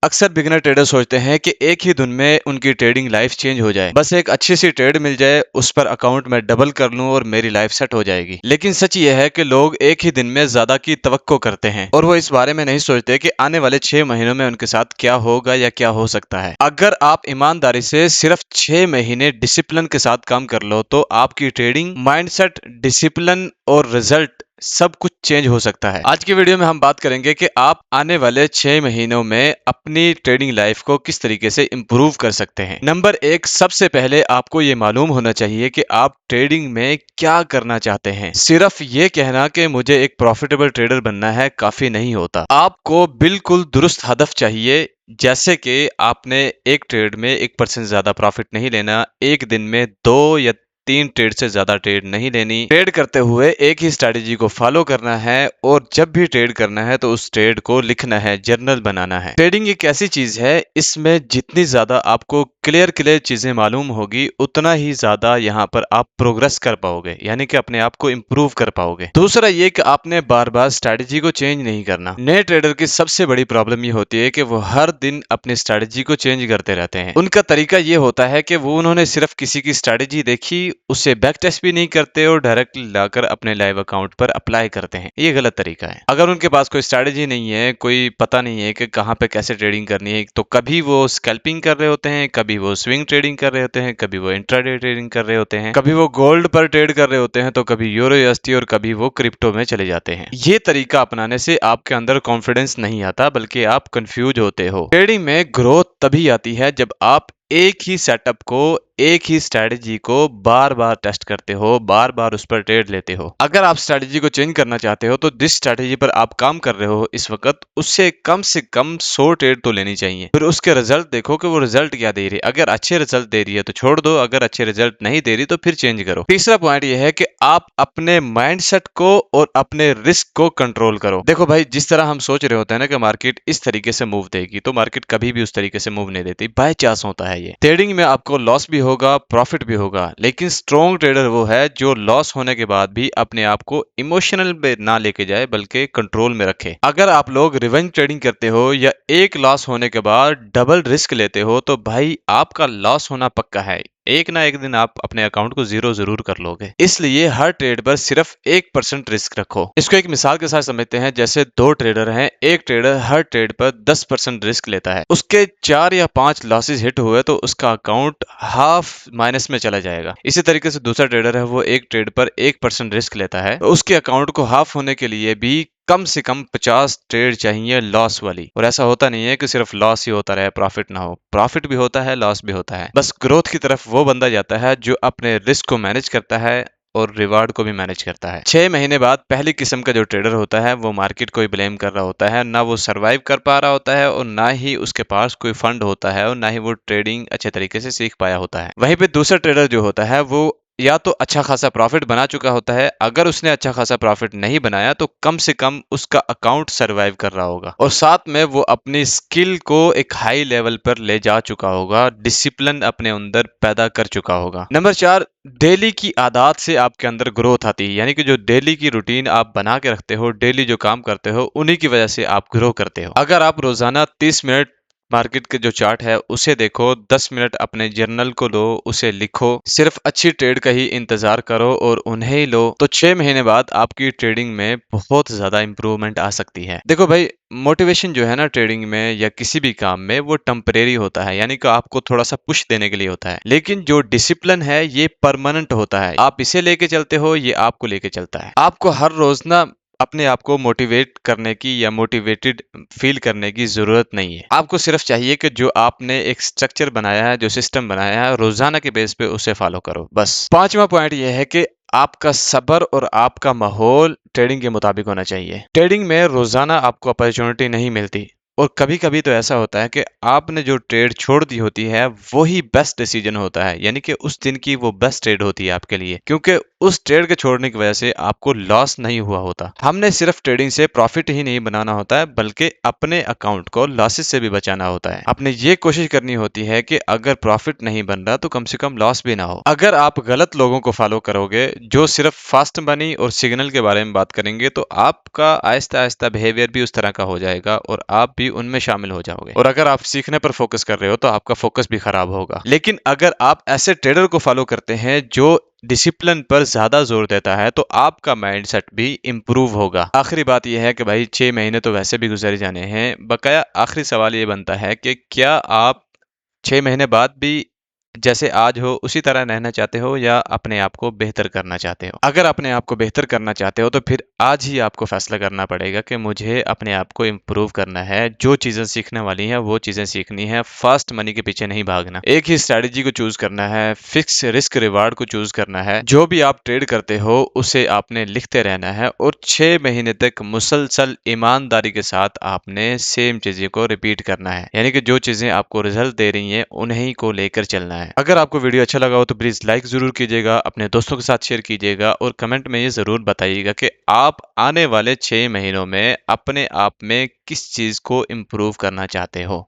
अक्सर beginner trader सोचते हैं कि एक ही दिन में उनकी ट्रेडिंग लाइफ चेंज हो जाए, बस एक अच्छी सी ट्रेड मिल जाए, उस पर अकाउंट में डबल कर लूं और मेरी लाइफ सेट हो जाएगी। लेकिन सच ये है कि लोग एक ही दिन में ज्यादा की तवक्को करते हैं और वो इस बारे में नहीं सोचते कि आने वाले 6 महीनों में उनके साथ क्या होगा या क्या हो सकता है। अगर आप ईमानदारी से सिर्फ 6 महीने डिसिप्लिन के साथ काम कर लो तो आपकी ट्रेडिंग माइंडसेट, डिसिप्लिन और रिजल्ट सब कुछ चेंज हो सकता है। आज की वीडियो में हम बात करेंगे कि आप आने वाले 6 महीनों में अपनी ट्रेडिंग लाइफ को किस तरीके से इंप्रूव कर सकते हैं। नंबर 1, सबसे पहले आपको ये मालूम होना चाहिए कि आप ट्रेडिंग में क्या करना चाहते हैं। सिर्फ ये कहना कि मुझे एक प्रॉफिटेबल ट्रेडर बनना है काफी नहीं होता। आपको बिल्कुल दुरुस्त हदफ चाहिए, जैसे कि आपने एक ट्रेड में 1% ज्यादा प्रॉफिट नहीं लेना, एक दिन में 2 या 3 ट्रेड से ज्यादा ट्रेड नहीं लेनी, ट्रेड करते हुए एक ही स्ट्रैटेजी को फॉलो करना है और जब भी ट्रेड करना है तो उस ट्रेड को लिखना है, जर्नल बनाना है। ट्रेडिंग एक ऐसी चीज है, इसमें जितनी ज्यादा आपको क्लियर चीजें मालूम होगी उतना ही ज्यादा यहाँ पर आप प्रोग्रेस कर पाओगे, यानी कि अपने आप को इम्प्रूव कर पाओगे। दूसरा ये कि आपने बार बार स्ट्रैटेजी को चेंज नहीं करना। नए ट्रेडर की सबसे बड़ी प्रॉब्लम ये होती है कि वो हर दिन अपनी स्ट्रैटेजी को चेंज करते रहते हैं। उनका तरीका ये होता है कि वो उन्होंने सिर्फ किसी की स्ट्रैटेजी देखी, उसे बैक टेस्ट भी नहीं करते और डायरेक्टली लाकर अपने लाइव अकाउंट पर अप्लाई करते हैं। ये गलत तरीका है। अगर उनके पास कोई स्ट्रैटेजी नहीं है, कोई पता नहीं है कि कहाँ पे कैसे ट्रेडिंग करनी है, तो कभी वो स्कैल्पिंग कर रहे होते हैं, कभी वो स्विंग ट्रेडिंग कर रहे होते हैं, कभी वो इंट्राडे ट्रेडिंग कर रहे होते हैं, कभी वो गोल्ड पर ट्रेड कर रहे होते हैं, तो कभी यूरो यूएसडी और कभी वो क्रिप्टो में चले जाते हैं। ये तरीका अपनाने से आपके अंदर कॉन्फिडेंस नहीं आता, बल्कि आप कंफ्यूज होते हो। ट्रेडिंग में ग्रोथ तभी आती है जब आप एक ही सेटअप को, एक ही स्ट्रैटेजी को बार बार टेस्ट करते हो, बार बार उस पर ट्रेड लेते हो। अगर आप स्ट्रैटेजी को चेंज करना चाहते हो तो जिस स्ट्रैटेजी पर आप काम कर रहे हो इस वक्त, उससे कम से कम 100 ट्रेड तो लेनी चाहिए। फिर उसके रिजल्ट देखो कि वो रिजल्ट क्या दे रही है। अगर अच्छे रिजल्ट दे रही है तो छोड़ दो, अगर अच्छे रिजल्ट नहीं दे रही तो फिर चेंज करो। तीसरा पॉइंट ये है कि आप अपने माइंडसेट को और अपने रिस्क को कंट्रोल करो। देखो भाई, जिस तरह हम सोच रहे होते हैं ना कि मार्केट इस तरीके से मूव देगी, तो मार्केट कभी भी उस तरीके से मूव नहीं देती। बाय चांस होता है ये। ट्रेडिंग में आपको लॉस भी होगा, प्रॉफिट भी होगा, लेकिन स्ट्रॉन्ग ट्रेडर वो है जो लॉस होने के बाद भी अपने आप को इमोशनल पे ना लेके जाए, बल्कि कंट्रोल में रखे। अगर आप लोग रिवेंज ट्रेडिंग करते हो या एक लॉस होने के बाद डबल रिस्क लेते हो तो भाई आपका लॉस होना पक्का है। एक ना एक दिन आप अपने अकाउंट को जीरो जरूर कर लोगे। इसलिए हर ट्रेड पर सिर्फ 1% रिस्क रखो। इसको एक मिसाल के साथ समझते हैं। जैसे 2 ट्रेडर हैं, एक ट्रेडर हर ट्रेड पर 10% रिस्क लेता है, उसके 4 या 5 लॉसेस हिट हुए तो उसका अकाउंट हाफ माइनस में चला जाएगा। इसी तरीके से दूसरा ट्रेडर है, वो एक ट्रेड पर 1% रिस्क लेता है, तो उसके अकाउंट को हाफ होने के लिए भी कम से कम 50 ट्रेड चाहिए लॉस वाली। और ऐसा होता नहीं है कि सिर्फ लॉस ही होता रहे, प्रॉफिट ना हो। प्रॉफिट भी होता है, लॉस भी होता है। बस ग्रोथ की तरफ वो बंदा जाता है जो अपने रिस्क को मैनेज करता है और रिवार्ड को भी मैनेज करता है। 6 महीने बाद पहली किस्म का जो ट्रेडर होता है वो मार्केट को ही ब्लेम कर रहा होता है। ना वो सरवाइव कर पा रहा होता है और ना ही उसके पास कोई फंड होता है और ना ही वो ट्रेडिंग अच्छे तरीके से सीख पाया होता है। वहीं पे दूसरा ट्रेडर जो होता है वो या तो अच्छा खासा प्रॉफिट बना चुका होता है, अगर उसने अच्छा खासा प्रॉफिट नहीं बनाया तो कम से कम उसका अकाउंट सरवाइव कर रहा होगा और साथ में वो अपनी स्किल को एक हाई लेवल पर ले जा चुका होगा, डिसिप्लिन अपने अंदर पैदा कर चुका होगा। नंबर 4, डेली की आदत से आपके अंदर ग्रोथ आती है, यानी कि जो डेली की रूटीन आप बना के रखते हो, डेली जो काम करते हो, उन्हीं की वजह से आप ग्रो करते हो। अगर आप रोजाना 30 मिनट मार्केट के जो चार्ट है उसे देखो, 10 मिनट अपने जर्नल को लो, उसे लिखो, सिर्फ अच्छी ट्रेड का ही इंतजार करो और उन्हें ही लो, तो 6 महीने बाद आपकी ट्रेडिंग में बहुत ज्यादा इंप्रूवमेंट आ सकती है। देखो भाई, मोटिवेशन जो है ना ट्रेडिंग में या किसी भी काम में, वो टेम्परेरी होता है, यानी कि आपको थोड़ा सा पुश देने के लिए होता है। लेकिन जो डिसिप्लिन है ये परमानेंट होता है। आप इसे लेके चलते हो, ये आपको लेके चलता है। आपको हर रोज ना अपने आप को मोटिवेट करने की या मोटिवेटेड फील करने की जरूरत नहीं है। आपको सिर्फ चाहिए कि जो आपने एक स्ट्रक्चर बनाया है, जो सिस्टम बनाया है, रोजाना के बेस पे उसे फॉलो करो, बस। पांचवा पॉइंट यह है कि आपका सब्र और आपका माहौल ट्रेडिंग के मुताबिक होना चाहिए। ट्रेडिंग में रोजाना आपको अपॉर्चुनिटी नहीं मिलती और कभी कभी तो ऐसा होता है कि आपने जो ट्रेड छोड़ दी होती है वही बेस्ट डिसीजन होता है, यानी कि उस दिन की वो बेस्ट ट्रेड होती है आपके लिए, क्योंकि उस ट्रेड के छोड़ने की वजह से आपको लॉस नहीं हुआ होता। हमने सिर्फ ट्रेडिंग से प्रॉफिट ही नहीं बनाना होता है, बल्कि अपने अकाउंट को लॉसेस से भी बचाना होता है। आपने ये कोशिश करनी होती है कि अगर प्रॉफिट नहीं बन रहा तो कम से कम लॉस भी ना हो। अगर आप गलत लोगों को फॉलो करोगे जो सिर्फ फास्ट मनी और सिग्नल के बारे में बात करेंगे, तो आपका आहिस्ता आहिस्ता बिहेवियर भी उस तरह का हो जाएगा और आप भी उनमें शामिल हो जाओगे। और अगर आप सीखने पर फोकस कर रहे हो तो आपका फोकस भी खराब होगा। लेकिन अगर आप ऐसे ट्रेडर को फॉलो करते हैं जो डिसिप्लिन पर ज्यादा जोर देता है, तो आपका माइंडसेट भी इम्प्रूव होगा। आखिरी बात यह है कि भाई 6 महीने तो वैसे भी गुजर जाने हैं, बकाया आखिरी सवाल ये बनता है कि क्या आप 6 महीने बाद भी जैसे आज हो उसी तरह रहना चाहते हो या अपने आप को बेहतर करना चाहते हो? अगर अपने आप को बेहतर करना चाहते हो तो फिर आज ही आपको फैसला करना पड़ेगा कि मुझे अपने आप को इम्प्रूव करना है। जो चीजें सीखने वाली हैं वो चीजें सीखनी है, फास्ट मनी के पीछे नहीं भागना। एक ही स्ट्रेटेजी को चूज करना है, फिक्स रिस्क रिवार्ड को चूज करना है। जो भी आप ट्रेड करते हो उसे आपने लिखते रहना है और 6 महीने तक मुसलसल ईमानदारी के साथ आपने सेम चीजें को रिपीट करना है। यानी कि जो चीजें आपको रिजल्ट दे रही हैं उन्हीं को लेकर चलना है। अगर आपको वीडियो अच्छा लगा हो तो प्लीज लाइक जरूर कीजिएगा, अपने दोस्तों के साथ शेयर कीजिएगा और कमेंट में ये जरूर बताइएगा कि आप आने वाले 6 महीनों में अपने आप में किस चीज को इम्प्रूव करना चाहते हो।